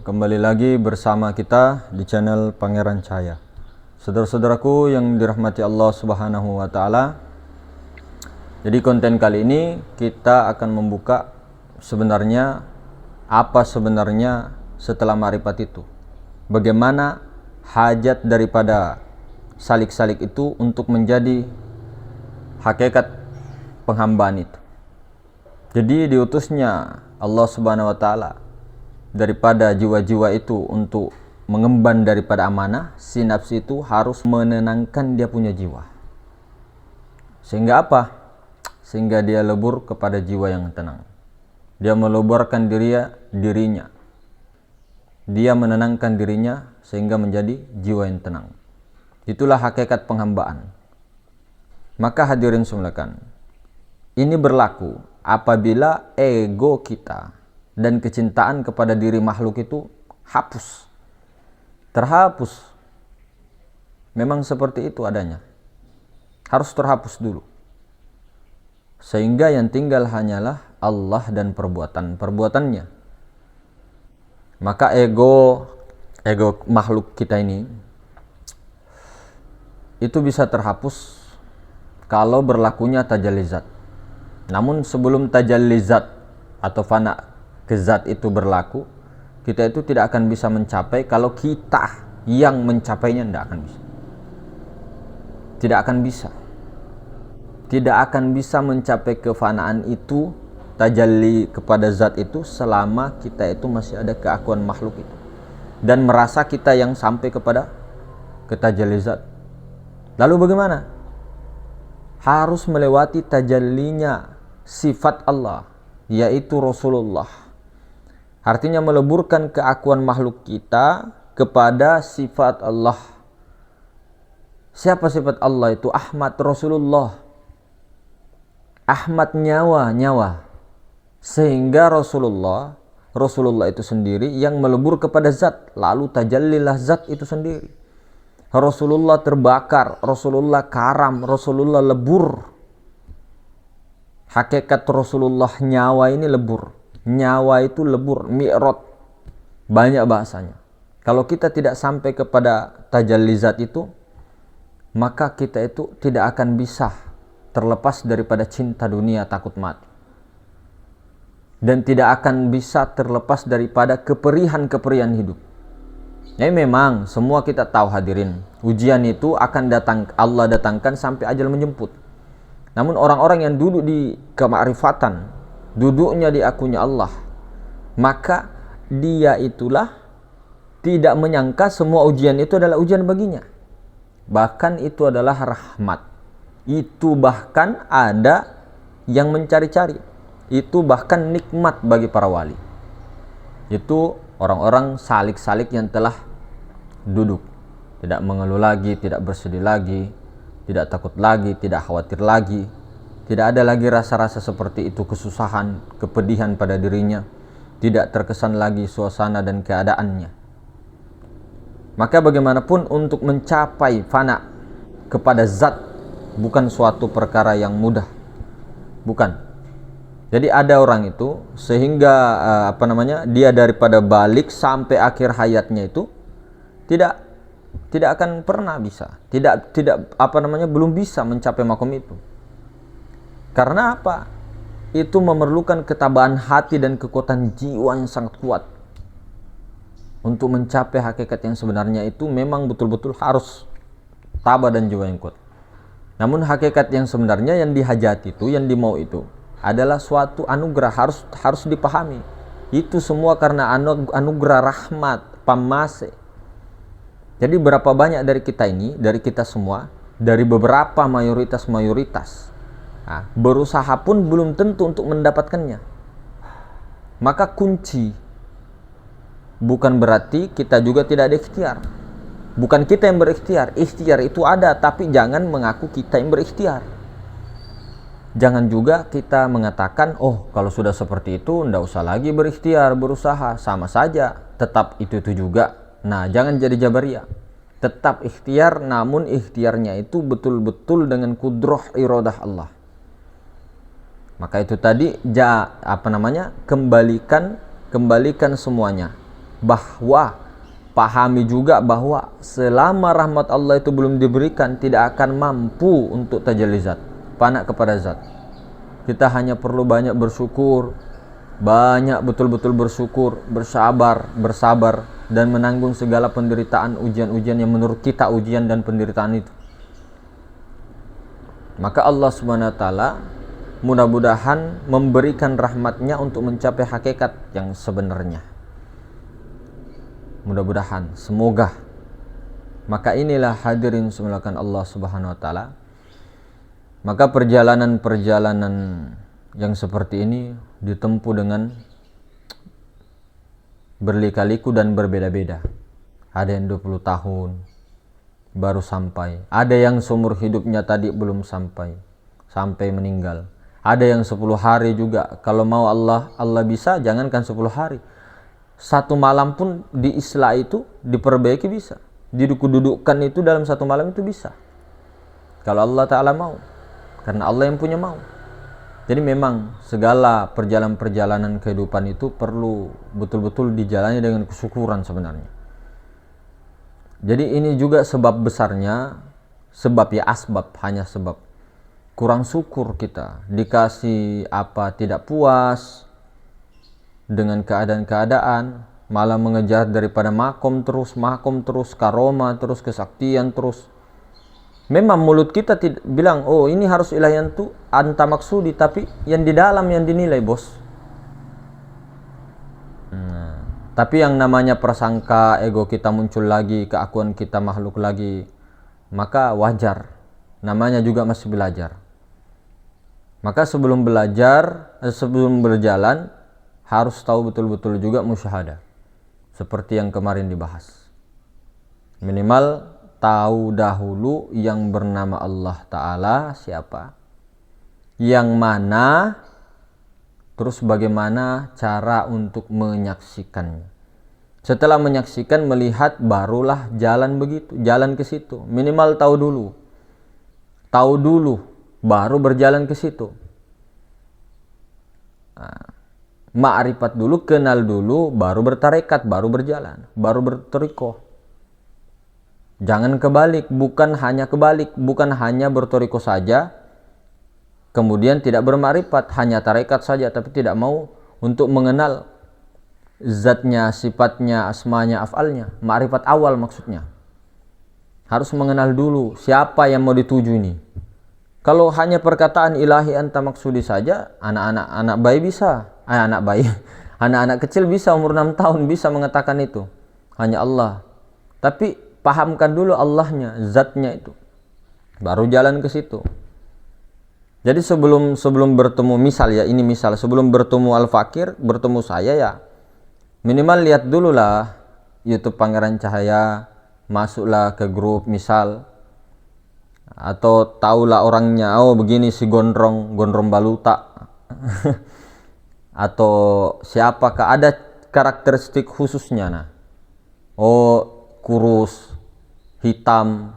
Kembali lagi bersama kita di channel Pangeran Cahaya. Saudara-saudaraku yang dirahmati Allah Subhanahu wa taala. Jadi konten kali ini kita akan membuka sebenarnya apa sebenarnya setelah ma'rifat itu. Bagaimana hajat daripada salik-salik itu untuk menjadi hakikat penghambaan itu. Jadi diutusnya Allah Subhanahu wa taala daripada jiwa-jiwa itu untuk mengemban daripada amanah, si nafsi itu harus menenangkan dia punya jiwa. Sehingga apa? Sehingga dia lebur kepada jiwa yang tenang. Dia meleburkan dirinya. Dia menenangkan dirinya sehingga menjadi jiwa yang tenang. Itulah hakikat penghambaan. Maka hadirin sekalian, ini berlaku apabila ego kita dan kecintaan kepada diri makhluk itu terhapus. Memang seperti itu adanya. Harus terhapus dulu. Sehingga yang tinggal hanyalah Allah dan perbuatannya. Maka ego makhluk kita ini itu bisa terhapus kalau berlakunya tajallizat. Namun sebelum tajallizat atau fana kezat itu berlaku, kita itu tidak akan bisa mencapai kalau kita yang mencapainya tidak akan bisa. Tidak akan bisa mencapai kefanaan itu, tajalli kepada zat itu selama kita itu masih ada keakuan makhluk itu dan merasa kita yang sampai kepada ketajalli zat. Lalu bagaimana? Harus melewati tajallinya sifat Allah, yaitu Rasulullah. Artinya meleburkan keakuan makhluk kita kepada sifat Allah. Siapa sifat Allah itu? Ahmad, Rasulullah. Ahmad nyawa. Sehingga Rasulullah itu sendiri yang melebur kepada zat. Lalu tajallilah zat itu sendiri. Rasulullah terbakar, Rasulullah karam, Rasulullah lebur. Hakikat Rasulullah nyawa ini lebur. Nyawa itu lebur, mi'raj, banyak bahasanya. Kalau kita tidak sampai kepada tajalli zat itu, maka kita itu tidak akan bisa terlepas daripada cinta dunia, takut mati, dan tidak akan bisa terlepas daripada keperihan hidup. Ya memang semua kita tahu hadirin, ujian itu akan Allah datangkan sampai ajal menjemput. Namun orang-orang yang duduk di kemakrifatan, duduknya di akunya Allah, maka dia itulah tidak menyangka semua ujian itu adalah ujian baginya. Bahkan itu adalah rahmat. Itu bahkan ada yang mencari-cari. Itu bahkan nikmat bagi para wali. Itu orang-orang salik-salik yang telah duduk, tidak mengeluh lagi, tidak bersedih lagi, tidak takut lagi, tidak khawatir lagi. Tidak ada lagi rasa-rasa seperti itu, kesusahan, kepedihan pada dirinya. Tidak terkesan lagi suasana dan keadaannya. Maka bagaimanapun untuk mencapai fana kepada zat bukan suatu perkara yang mudah. Bukan. Jadi ada orang itu sehingga dia daripada balik sampai akhir hayatnya itu tidak akan pernah bisa. Belum bisa mencapai makom itu. Karena apa? Itu memerlukan ketabahan hati dan kekuatan jiwa yang sangat kuat. Untuk mencapai hakikat yang sebenarnya itu memang betul-betul harus tabah dan jiwa yang kuat. Namun hakikat yang sebenarnya yang dihajati itu, yang dimau itu adalah suatu anugerah, harus dipahami. Itu semua karena anugerah rahmat, pamase. Jadi berapa banyak dari kita ini, dari kita semua, dari beberapa mayoritas berusaha pun belum tentu untuk mendapatkannya. Maka kunci bukan berarti kita juga tidak ada ikhtiar. Bukan kita yang berikhtiar. Ikhtiar itu ada, tapi jangan mengaku kita yang berikhtiar. Jangan juga kita mengatakan, oh kalau sudah seperti itu tidak usah lagi berikhtiar, berusaha, sama saja, tetap itu juga. Nah, jangan jadi jabariyah. Tetap ikhtiar, namun ikhtiarnya itu betul-betul dengan kudroh iradah Allah. Maka itu tadi kembalikan semuanya bahwa pahami juga bahwa selama rahmat Allah itu belum diberikan, tidak akan mampu untuk tajalli zat, fana kepada zat. Kita hanya perlu banyak bersyukur, banyak betul-betul bersyukur, bersabar dan menanggung segala penderitaan, ujian-ujian yang menurut kita ujian dan penderitaan itu. Maka Allah Subhanahu wa taala mudah-mudahan memberikan rahmatnya untuk mencapai hakikat yang sebenarnya. Mudah-mudahan, semoga. Maka inilah hadirin semulakan Allah Subhanahu wa taala. Maka perjalanan-perjalanan yang seperti ini ditempuh dengan berlika-liku dan berbeda-beda. Ada yang 20 tahun baru sampai. Ada yang seumur hidupnya tadi belum sampai meninggal. Ada yang 10 hari juga. Kalau mau Allah bisa, jangankan 10 hari. 1 malam pun di Islah itu diperbaiki bisa. Didudukkan itu dalam 1 malam itu bisa. Kalau Allah Ta'ala mau. Karena Allah yang punya mau. Jadi memang segala perjalanan kehidupan itu perlu betul-betul dijalani dengan kesyukuran sebenarnya. Jadi ini juga sebab besarnya, asbab, hanya sebab. Kurang syukur kita, dikasih apa tidak puas dengan keadaan-keadaan, malah mengejar daripada makom terus, karoma terus, kesaktian terus. Memang mulut kita bilang, oh ini harus ilahian tuh anta maksudi, tapi yang di dalam yang dinilai, bos. Tapi yang namanya prasangka, ego kita muncul lagi, keakuan kita makhluk lagi, maka wajar. Namanya juga masih belajar. Maka sebelum berjalan, harus tahu betul-betul juga musyahadah. Seperti yang kemarin dibahas. Minimal tahu dahulu yang bernama Allah Ta'ala siapa, yang mana, terus bagaimana cara untuk menyaksikannya. Setelah menyaksikan, melihat, barulah jalan ke situ. Minimal tahu dulu, baru berjalan ke situ. Ma'rifat dulu, kenal dulu, baru bertarekat, baru berjalan, baru bertorikoh. Jangan kebalik, bukan hanya bertorikoh saja, kemudian tidak bermakrifat, hanya tarekat saja, tapi tidak mau untuk mengenal zatnya, sifatnya, asmanya, af'alnya. Ma'rifat awal maksudnya. Harus mengenal dulu siapa yang mau dituju ini. Kalau hanya perkataan ilahi anta maksudi saja, anak bayi bisa, anak-anak kecil bisa, umur 6 tahun bisa mengatakan itu. Hanya Allah. Tapi pahamkan dulu Allahnya, zatnya itu. Baru jalan ke situ. Jadi sebelum bertemu, sebelum bertemu Al-Fakir, bertemu saya ya, minimal lihat dulu lah YouTube Pangeran Cahaya, masuklah ke grup misal, atau tahulah orangnya, oh begini si gondrong baluta atau siapakah, ada karakteristik khususnya. Nah, oh kurus, hitam,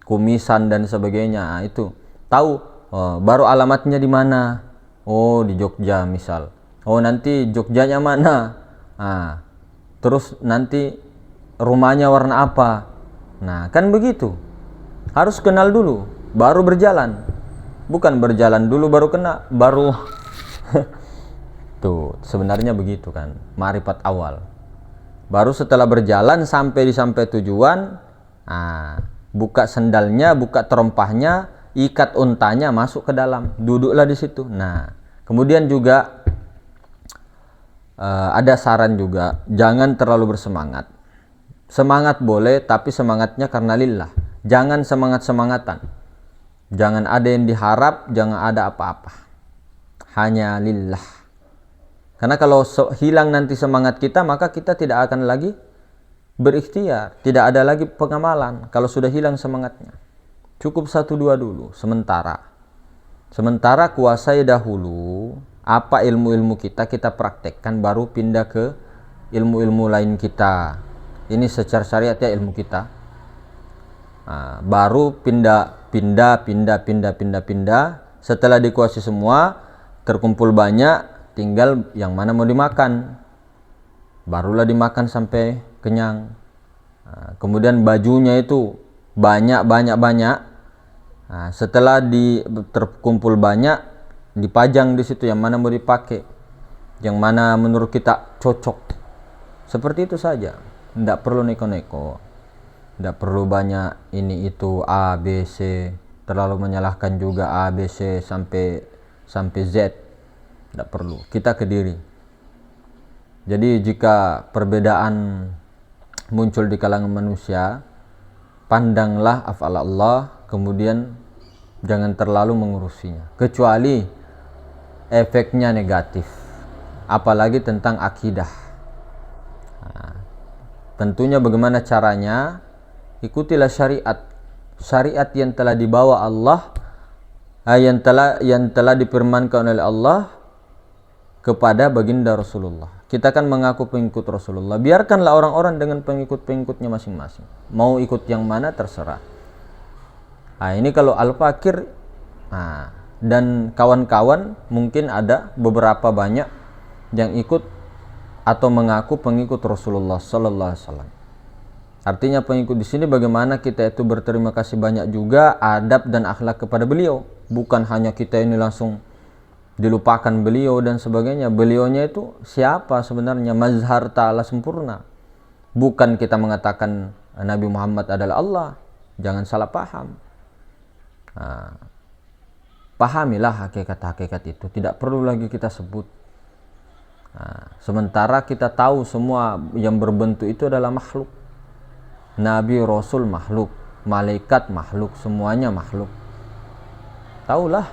kumisan dan sebagainya. Nah, itu tahu. Oh, baru alamatnya di mana? Oh di Jogja misal. Oh nanti Jogjanya mana? Nah, terus nanti rumahnya warna apa? Nah kan begitu. Harus kenal dulu, baru berjalan. Bukan berjalan dulu baru baru tuh sebenarnya begitu kan, ma'rifat awal. Baru setelah berjalan sampai tujuan, buka sendalnya, buka terompahnya, ikat untanya, masuk ke dalam, duduklah di situ. Nah, kemudian juga ada saran juga, jangan terlalu bersemangat. Semangat boleh, tapi semangatnya karena lillah. Jangan semangat-semangatan. Jangan ada yang diharap, jangan ada apa-apa. Hanya lillah. Karena kalau hilang nanti semangat kita, maka kita tidak akan lagi berikhtiar, tidak ada lagi pengamalan kalau sudah hilang semangatnya. Cukup 1-2 dulu sementara kuasai dahulu apa ilmu-ilmu kita praktekkan, baru pindah ke ilmu-ilmu lain kita. Ini secara syariat ya ilmu kita. Baru pindah. Setelah dikuasai semua, terkumpul banyak, tinggal yang mana mau dimakan. barulah dimakan sampai kenyang. Kemudian bajunya itu banyak. Setelah terkumpul banyak, dipajang di situ yang mana mau dipakai, yang mana menurut kita cocok. Seperti itu saja, tidak perlu neko-neko, tidak perlu banyak ini itu A B C, terlalu menyalahkan juga A B C sampai Z, tidak perlu. Kita ke diri. Jadi jika perbedaan muncul di kalangan manusia, pandanglah af'al Allah, kemudian jangan terlalu mengurusinya, kecuali efeknya negatif, apalagi tentang akidah. Tentunya bagaimana caranya? Ikutilah syariat yang telah dibawa Allah, yang telah difirmankan oleh Allah kepada baginda Rasulullah. Kita kan mengaku pengikut Rasulullah. Biarkanlah orang-orang dengan pengikut-pengikutnya masing-masing. Mau ikut yang mana terserah. Ini kalau Al-Fakir dan kawan-kawan, mungkin ada beberapa banyak yang ikut atau mengaku pengikut Rasulullah sallallahu alaihi wasallam. Artinya pengikut di sini bagaimana kita itu berterima kasih banyak juga adab dan akhlak kepada beliau. Bukan hanya kita ini langsung dilupakan beliau dan sebagainya. Beliaunya itu siapa sebenarnya? Mazhar ta'ala sempurna. Bukan kita mengatakan Nabi Muhammad adalah Allah. Jangan salah paham. Pahamilah hakikat-hakikat itu. Tidak perlu lagi kita sebut. Sementara kita tahu semua yang berbentuk itu adalah makhluk. Nabi, Rasul makhluk, malaikat makhluk, semuanya makhluk. Tahulah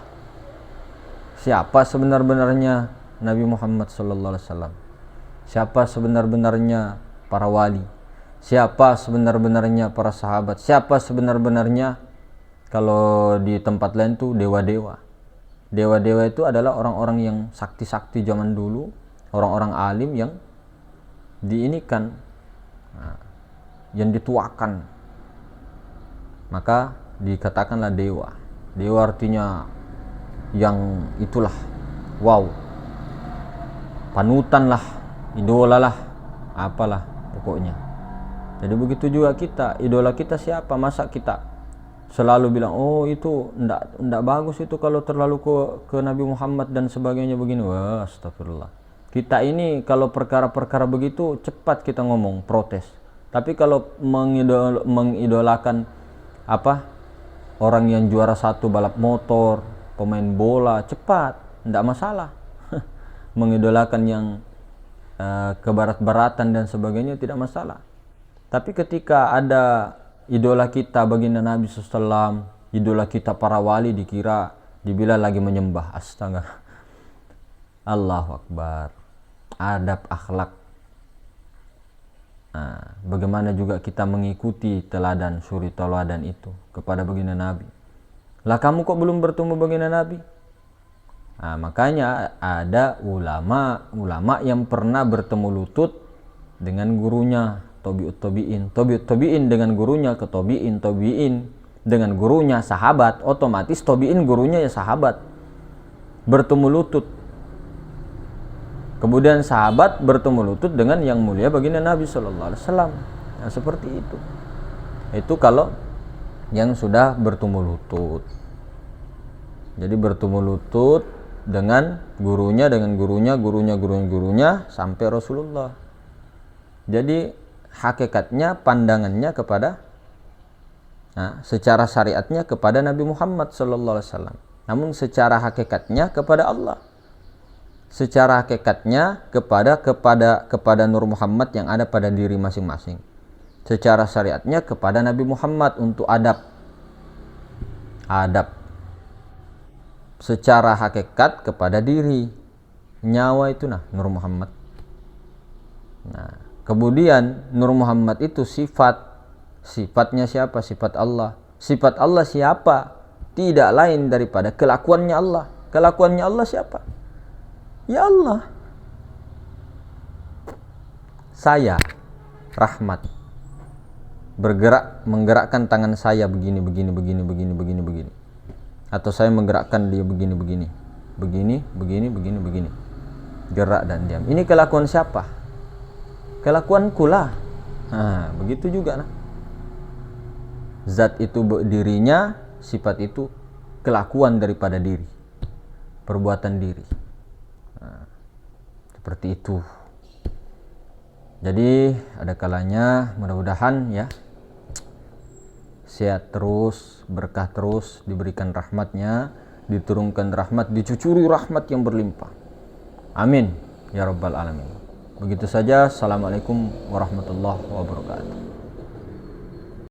siapa sebenar-benarnya Nabi Muhammad sallallahu alaihi wasallam. Siapa sebenar-benarnya para wali. Siapa sebenar-benarnya para sahabat. Siapa sebenar-benarnya kalau di tempat lain tuh dewa-dewa. Dewa-dewa itu adalah orang-orang yang sakti-sakti zaman dulu, orang-orang alim yang diinikan, yang dituakan, maka dikatakanlah dewa. Dewa artinya yang itulah, wow, panutan lah, idola lah, apalah pokoknya. Jadi begitu juga kita, idola kita siapa? Masa kita selalu bilang, oh itu ndak bagus itu kalau terlalu ke Nabi Muhammad dan sebagainya begini. Wah, astagfirullah. Kita ini kalau perkara-perkara begitu cepat kita ngomong, protes. Tapi kalau mengidolakan orang yang juara 1 balap motor, pemain bola, cepat, tidak masalah. Mengidolakan yang kebarat-baratan dan sebagainya tidak masalah. Tapi ketika ada idola kita baginda Nabi SAW, idola kita para wali, dibilang lagi menyembah. Astaga. Allahu Akbar. Adab akhlak. Bagaimana juga kita mengikuti teladan, suri teladan itu kepada baginda Nabi. Lah kamu kok belum bertemu baginda Nabi? Makanya ada ulama yang pernah bertemu lutut dengan gurunya, Tobi'ut Tobi'in dengan gurunya, ke Tobi'in dengan gurunya sahabat, otomatis Tobi'in gurunya ya sahabat. Bertemu lutut. Kemudian sahabat bertemu lutut dengan yang mulia baginda Nabi sallallahu alaihi wasallam. Seperti itu. Itu kalau yang sudah bertemu lutut. Jadi bertemu lutut dengan gurunya sampai Rasulullah. Jadi hakikatnya pandangannya kepada secara syariatnya kepada Nabi Muhammad sallallahu alaihi wasallam. Namun secara hakikatnya kepada Allah. Secara hakikatnya kepada Nur Muhammad yang ada pada diri masing-masing. Secara syariatnya kepada Nabi Muhammad untuk adab. Secara hakikat kepada diri, nyawa itu Nur Muhammad. Kemudian Nur Muhammad itu sifatnya siapa? Sifat Allah. Sifat Allah siapa? Tidak lain daripada kelakuannya Allah. Kelakuannya Allah siapa? Ya Allah. Saya rahmat, menggerakkan tangan saya begini. Atau saya menggerakkan dia begini. Gerak dan diam. Ini kelakuan siapa? kelakuanku lah. Nah, begitu juga nah. Zat itu dirinya, sifat itu kelakuan daripada diri, perbuatan diri. Nah, seperti itu. Jadi ada kalanya mudah-mudahan ya sehat terus, berkah terus, diberikan rahmatnya, diturunkan rahmat, dicucuri rahmat yang berlimpah. Amin ya rabbal alamin. Begitu saja. Assalamualaikum warahmatullahi wabarakatuh.